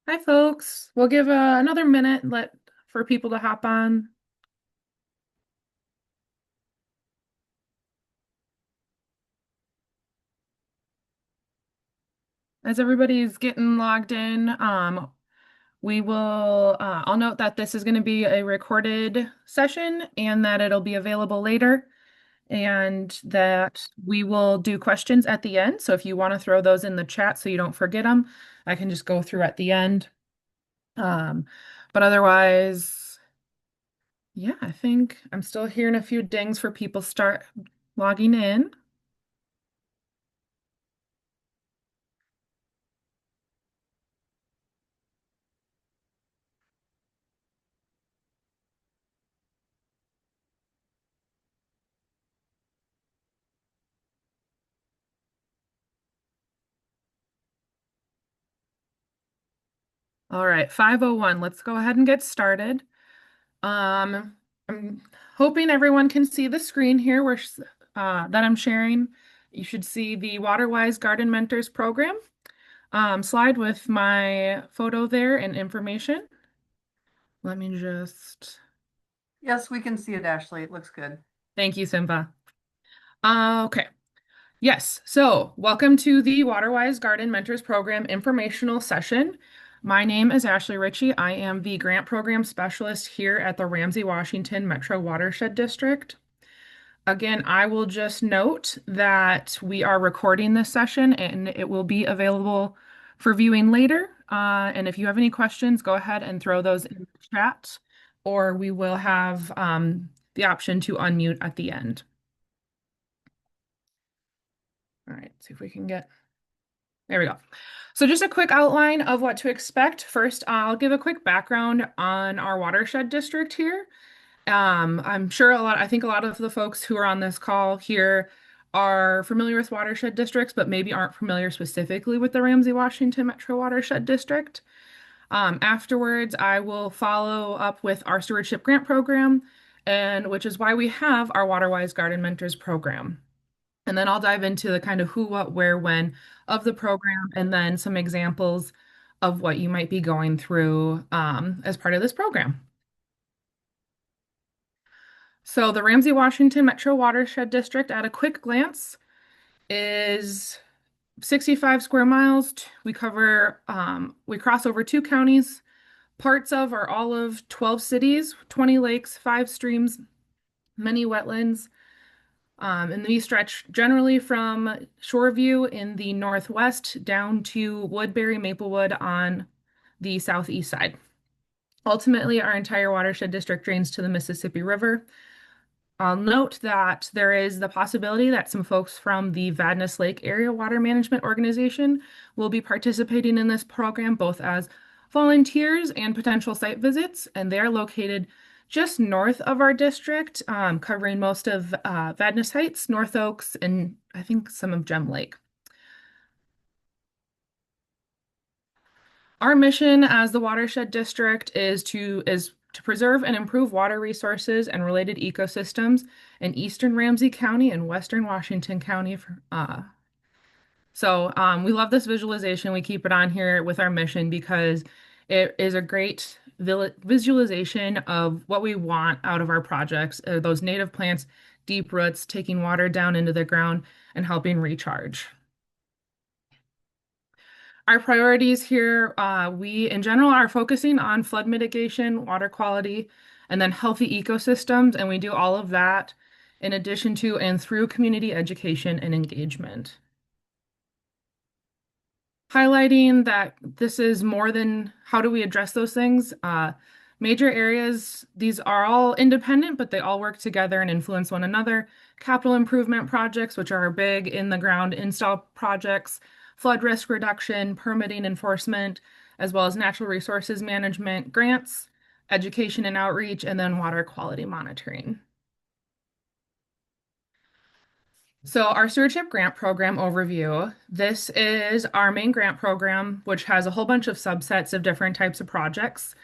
Hi, folks. We'll give another minute let for people to hop on. As everybody's getting logged in, I'll note that this is going to be a recorded session and that it'll be available later, and that we will do questions at the end. So if you want to throw those in the chat so you don't forget them, I can just go through at the end. Um, but otherwise, yeah, I think I'm still hearing a few dings for people start logging in. All right, 5:01. Let's go ahead and get started. I'm hoping everyone can see the screen here that I'm sharing. You should see the WaterWise Garden Mentors program slide with my photo there and information. Let me just, Yes, we can see it, Ashley. It looks good. thank you, Simba. Okay. Yes, so welcome to the WaterWise Garden Mentors Program informational session. My name is Ashley Ritchie. I am the Grant Program Specialist here at the Ramsey-Washington Metro Watershed District. Again, I will just note that we are recording this session and it will be available for viewing later. And if you have any questions, go ahead and throw those in the chat, or we will have the option to unmute at the end. All right, see if we can get. There we go. So just a quick outline of what to expect. First, I'll give a quick background on our watershed district here. I think a lot of the folks who are on this call here are familiar with watershed districts, but maybe aren't familiar specifically with the Ramsey-Washington Metro Watershed District. Afterwards, I will follow up with our stewardship grant program, and which is why we have our WaterWise Garden Mentors program. And then I'll dive into the kind of who, what, where, when of the program, and then some examples of what you might be going through as part of this program. So the Ramsey-Washington Metro Watershed District, at a quick glance, is 65 square miles. We cross over two counties. Parts of or all of 12 cities, 20 lakes, five streams, many wetlands. And these stretch generally from Shoreview in the northwest down to Woodbury, Maplewood on the southeast side. Ultimately, our entire watershed district drains to the Mississippi River. I'll note that there is the possibility that some folks from the Vadnais Lake Area Water Management Organization will be participating in this program both as volunteers and potential site visits, and they're located just north of our district, covering most of Vadnais Heights, North Oaks, and I think some of Gem Lake. Our mission as the watershed district is to preserve and improve water resources and related ecosystems in eastern Ramsey County and western Washington County. We love this visualization. We keep it on here with our mission because it is a great visualization of what we want out of our projects, those native plants, deep roots, taking water down into the ground and helping recharge. Our priorities here, we in general are focusing on flood mitigation, water quality, and then healthy ecosystems, and we do all of that in addition to and through community education and engagement. Highlighting that this is more than how do we address those things. Major areas, these are all independent, but they all work together and influence one another. Capital improvement projects, which are big in the ground install projects, flood risk reduction, permitting enforcement, as well as natural resources management, grants, education and outreach, and then water quality monitoring. So our stewardship grant program overview, this is our main grant program, which has a whole bunch of subsets of different types of projects.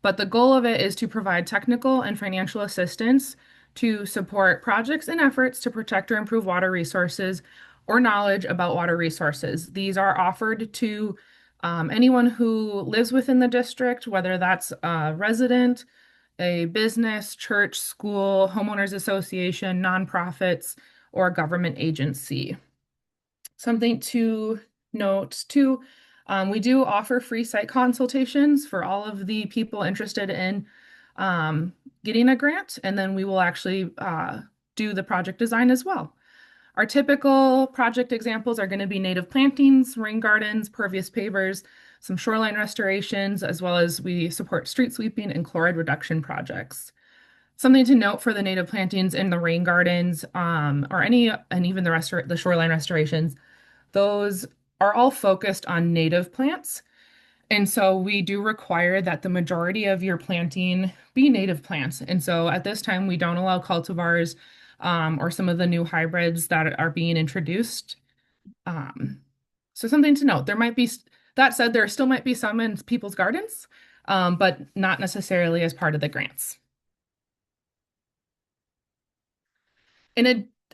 But the goal of it is to provide technical and financial assistance to support projects and efforts to protect or improve water resources or knowledge about water resources. These are offered to Anyone who lives within the district, whether that's a resident, a business, church, school, homeowners association, nonprofits, or a government agency. Something to note too, we do offer free site consultations for all of the people interested in um, getting a grant, and then we will actually do the project design as well. Our typical project examples are going to be native plantings, rain gardens, pervious pavers, some shoreline restorations, as well as we support street sweeping and chloride reduction projects. Something to note for the native plantings in the rain gardens, or any, and even the shoreline restorations, those are all focused on native plants. And so we do require that the majority of your planting be native plants. And so at this time, we don't allow cultivars or some of the new hybrids that are being introduced. Um, so something to note. That said, there still might be some in people's gardens, but not necessarily as part of the grants.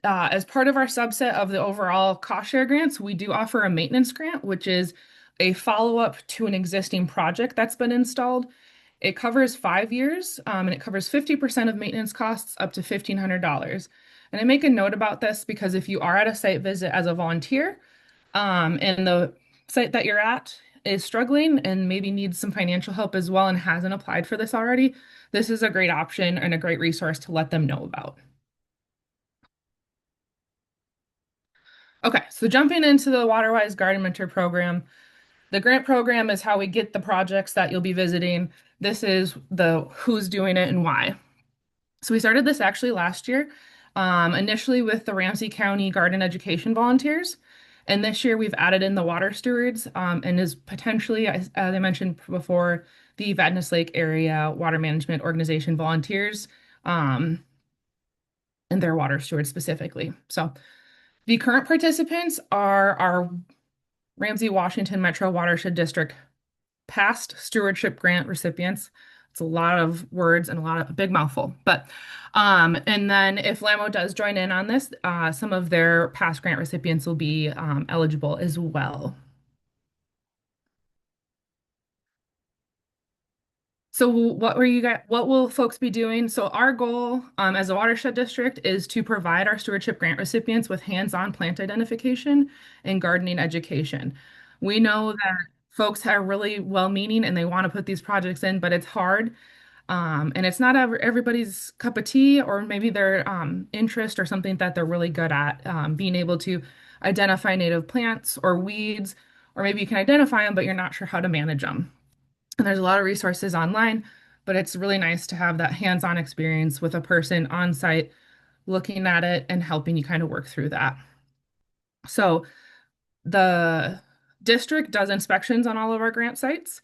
As part of our subset of the overall cost share grants, we do offer a maintenance grant, which is a follow-up to an existing project that's been installed. It covers 5 years, and it covers 50% of maintenance costs up to $1,500. And I make a note about this because if you are at a site visit as a volunteer, and the site that you're at is struggling and maybe needs some financial help as well and hasn't applied for this already, this is a great option and a great resource to let them know about. Okay, so jumping into the WaterWise Garden Mentor program, the grant program is how we get the projects that you'll be visiting. This is the who's doing it and why. So we started this actually last year, initially with the Ramsey County Garden Education volunteers. And this year we've added in the water stewards and is potentially, as I mentioned before, the Vadnais Lake Area Water Management Organization volunteers um, and their water stewards specifically. So the current participants are our Ramsey-Washington Metro Watershed District past stewardship grant recipients. It's a lot of words and a big mouthful. And then if LAMO does join in on this, some of their past grant recipients will be eligible as well. So what will folks be doing? So our goal as a watershed district is to provide our stewardship grant recipients with hands-on plant identification and gardening education. We know that folks are really well-meaning and they want to put these projects in, but it's hard. And it's not everybody's cup of tea or maybe their interest or something that they're really good at, being able to identify native plants or weeds, or maybe you can identify them, but you're not sure how to manage them. And there's a lot of resources online, but it's really nice to have that hands-on experience with a person on site looking at it and helping you kind of work through that. So the district does inspections on all of our grant sites,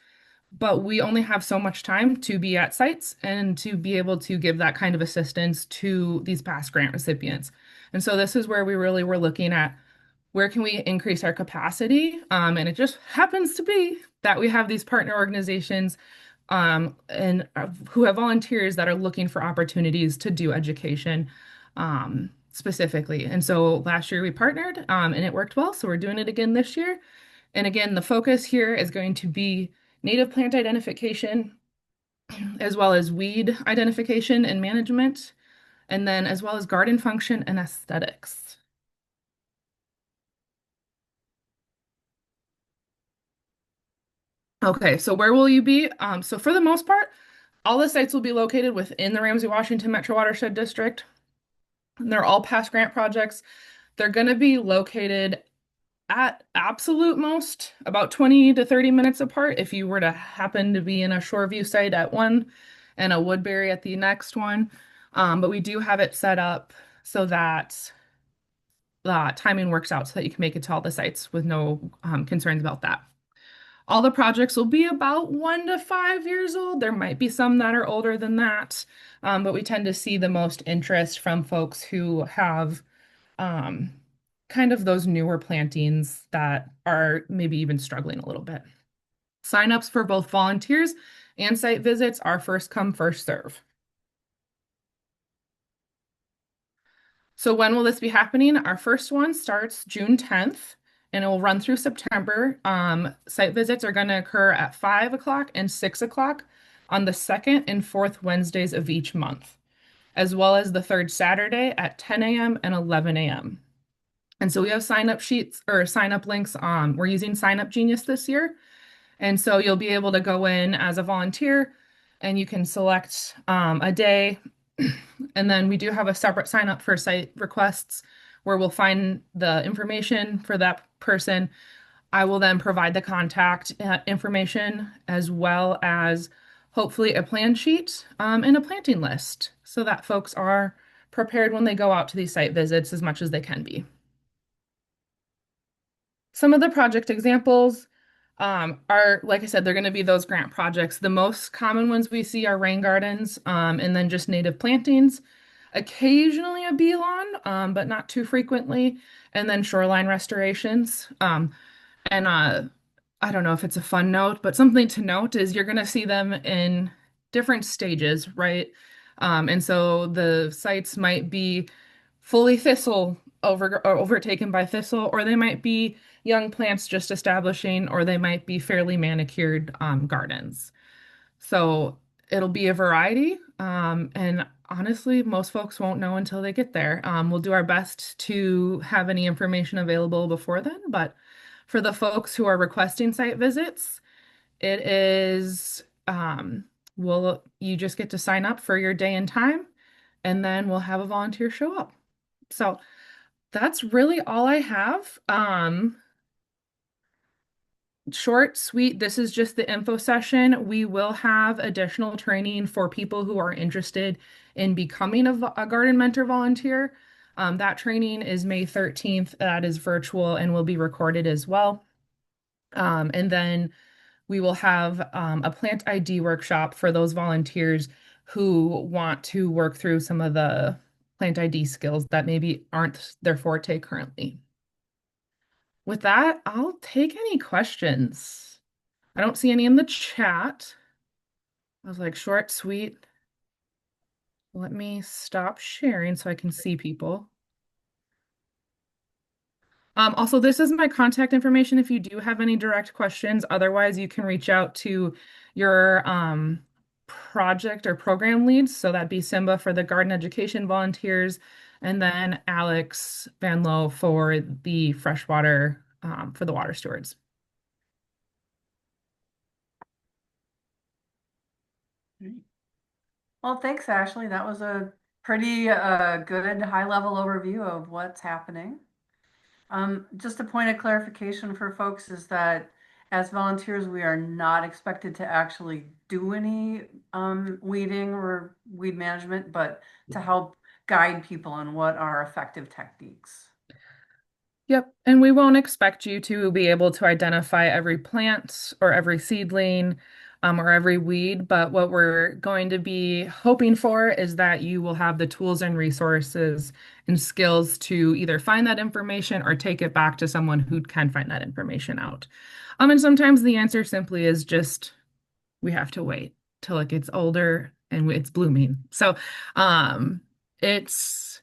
but we only have so much time to be at sites and to be able to give that kind of assistance to these past grant recipients. And so this is where we really were looking at where can we increase our capacity? And it just happens to be that we have these partner organizations and who have volunteers that are looking for opportunities to do education specifically. And so last year we partnered and it worked well. So we're doing it again this year. And again, the focus here is going to be native plant identification, as well as weed identification and management, and then as well as garden function and aesthetics. Okay, so where will you be? So for the most part, all the sites will be located within the Ramsey-Washington Metro Watershed District. And they're all past grant projects. They're going to be located at absolute most about 20 to 30 minutes apart if you were to happen to be in a Shoreview site at one and a Woodbury at the next one. But we do have it set up so that the timing works out so that you can make it to all the sites with no concerns about that. All the projects will be about 1 to 5 years old. There might be some that are older than that, but we tend to see the most interest from folks who have um, kind of those newer plantings that are maybe even struggling a little bit. Signups for both volunteers and site visits are first come, first serve. So when will this be happening? Our first one starts June 10th and it will run through September. Site visits are going to occur at 5 o'clock and 6 o'clock on the second and fourth Wednesdays of each month, as well as the third Saturday at 10 a.m. and 11 a.m. And so we have sign up sheets or sign up links. We're using Sign Up Genius this year. And so you'll be able to go in as a volunteer and you can select a day. And then we do have a separate sign up for site requests where we'll find the information for that person. I will then provide the contact information as well as hopefully a plan sheet and a planting list so that folks are prepared when they go out to these site visits as much as they can be. Some of the project examples are, like I said, they're going to be those grant projects. The most common ones we see are rain gardens and then just native plantings, occasionally a bee lawn, but not too frequently, and then shoreline restorations. And I don't know if it's a fun note, but something to note is you're going to see them in different stages, right? And so the sites might be fully thistle or overtaken by thistle, or they might be young plants just establishing, or they might be fairly manicured gardens. So it'll be a variety. And honestly, most folks won't know until they get there. We'll do our best to have any information available before then, but for the folks who are requesting site visits, it is, you just get to sign up for your day and time, and then we'll have a volunteer show up. So that's really all I have. Short, sweet. This is just the info session. We will have additional training for people who are interested in becoming a garden mentor volunteer. That training is May 13th. That is virtual and will be recorded as well. And then we will have a plant ID workshop for those volunteers who want to work through some of the plant ID skills that maybe aren't their forte currently. With that, I'll take any questions. I don't see any in the chat. I was like, short, sweet. Let me stop sharing so I can see people. Also, this is my contact information if you do have any direct questions. Otherwise, you can reach out to your project or program leads. So that'd be Simba for the garden education volunteers, and then Alex Van Loo for the freshwater for the water stewards. Well, thanks, Ashley. That was a pretty good high-level overview of what's happening. Just a point of clarification for folks is that as volunteers, we are not expected to actually do any weeding or weed management, but to help guide people on what are effective techniques. Yep, and we won't expect you to be able to identify every plant or every seedling or every weed, but what we're going to be hoping for is that you will have the tools and resources and skills to either find that information or take it back to someone who can find that information out. And sometimes the answer simply is just we have to wait till it gets older and it's blooming. So it's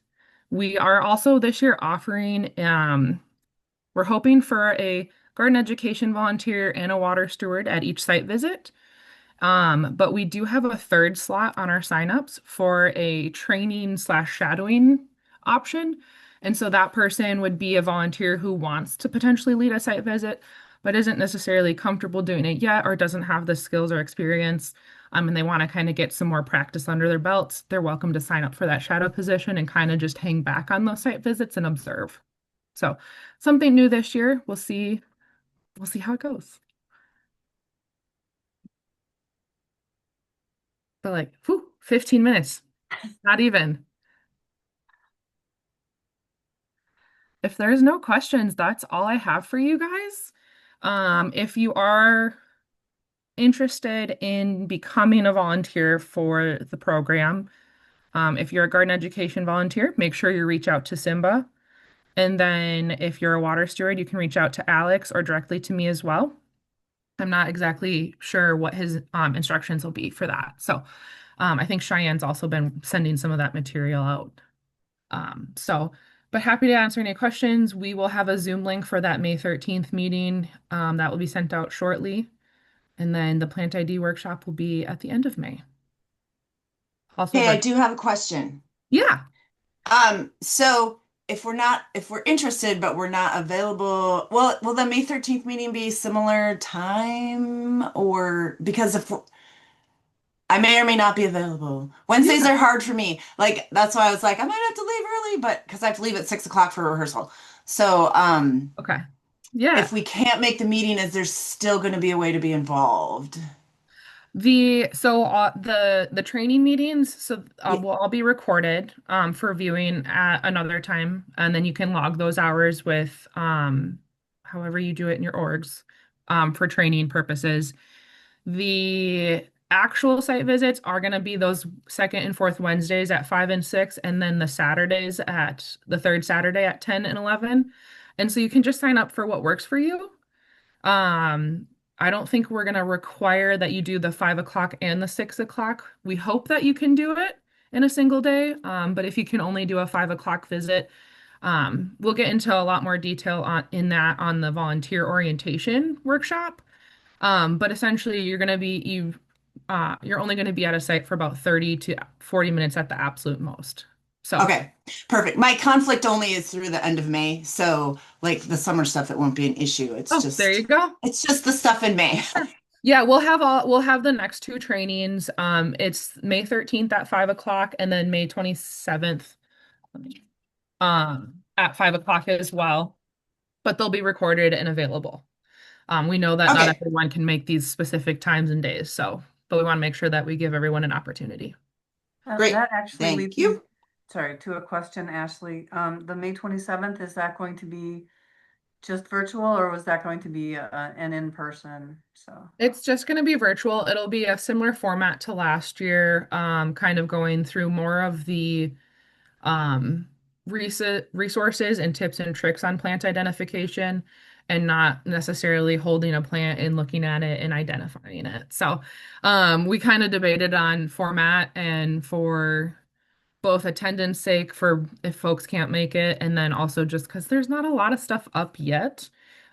we are also this year offering, we're hoping for a garden education volunteer and a water steward at each site visit. But we do have a third slot on our signups for a training slash shadowing option. And so that person would be a volunteer who wants to potentially lead a site visit, but isn't necessarily comfortable doing it yet or doesn't have the skills or experience. And they want to kind of get some more practice under their belts. They're welcome to sign up for that shadow position and kind of just hang back on those site visits and observe. So something new this year. We'll see how it goes. But like, whew, 15 minutes. Not even. If there's no questions, that's all I have for you guys. If you are interested in becoming a volunteer for the program, if you're a garden education volunteer, make sure you reach out to Simba. And then if you're a water steward, you can reach out to Alex or directly to me as well. I'm not exactly sure what his instructions will be for that. So I think Cheyenne's also been sending some of that material out. So, But happy to answer any questions. We will have a Zoom link for that May 13th meeting that will be sent out shortly. And then the plant ID workshop will be at the end of May. Also Hey, I virtual. do have a question. Yeah. So if we're interested but we're not available, well, will the May 13th meeting be similar time or because if I may or may not be available. Wednesdays Yeah. are hard for me. Like that's why I was like, I might have to leave early, but because I have to leave at 6 o'clock for rehearsal. So, Okay. Yeah. if we can't make the meeting, is there still going to be a way to be involved? The training meetings Yeah. will all be recorded for viewing at another time, and then you can log those hours with however you do it in your orgs for training purposes. The actual site visits are going to be those second and fourth Wednesdays at 5 and 6, and then the third Saturday at 10 and 11. And so you can just sign up for what works for you. Um, I don't think we're going to require that you do the 5 o'clock and the 6 o'clock. We hope that you can do it in a single day. But if you can only do a 5 o'clock visit, we'll get into a lot more detail on the volunteer orientation workshop. But essentially you're only going to be at a site for about 30 to 40 minutes at the absolute most. So, Okay, perfect. My conflict only is through the end of May, so like the summer stuff, it won't be an issue. oh, there you go. It's just the stuff in May. Yeah, we'll have the next two trainings. It's May 13th at 5 o'clock and then May 27th at 5 o'clock as well. But they'll be recorded and available. We know that not Okay, everyone can make these specific times and days, but we want to make sure that we give everyone an opportunity. great. That actually Thank leads me, you. sorry, to a question, Ashley. The May 27th, is that going to be just virtual or was that going to be an in-person? So, It's just going to be virtual. It'll be a similar format to last year, kind of going through more of the um, resources and tips and tricks on plant identification and not necessarily holding a plant and looking at it and identifying it. So we kind of debated on format and for both attendance sake for if folks can't make it, and then also just because there's not a lot of stuff up yet.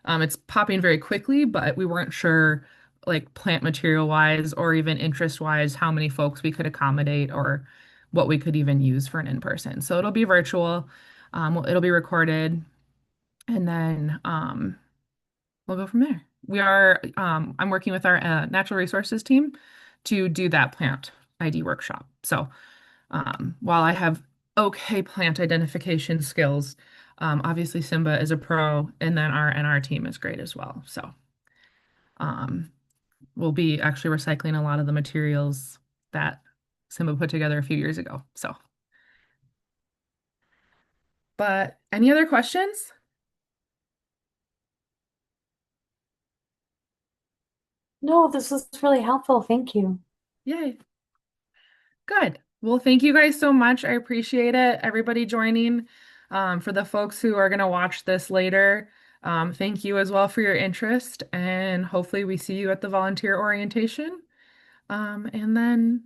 It's popping very quickly, but we weren't sure, like plant material wise or even interest wise, how many folks we could accommodate or what we could even use for an in-person. So it'll be virtual, it'll be recorded, and then we'll go from there. I'm working with our natural resources team to do that plant ID workshop. So while I have okay plant identification skills, obviously Simba is a pro, and then our NR team is great as well. So um, we'll be actually recycling a lot of the materials that Simba put together a few years ago. So, but any other questions? No, this was really helpful. Thank you. Yay. Good. Well, thank you guys so much. I appreciate it. Everybody joining. For the folks who are going to watch this later, thank you as well for your interest. And hopefully, we see you at the volunteer orientation. And then,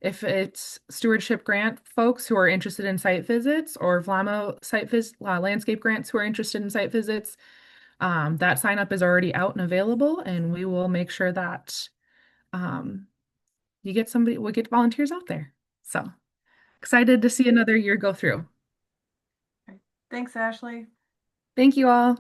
if it's stewardship grant folks who are interested in site visits or VLAMO landscape grants who are interested in site visits, that sign up is already out and available. And we will make sure that um, we'll get volunteers out there. So. Excited to see another year go through. thanks, Ashley. Thank you all.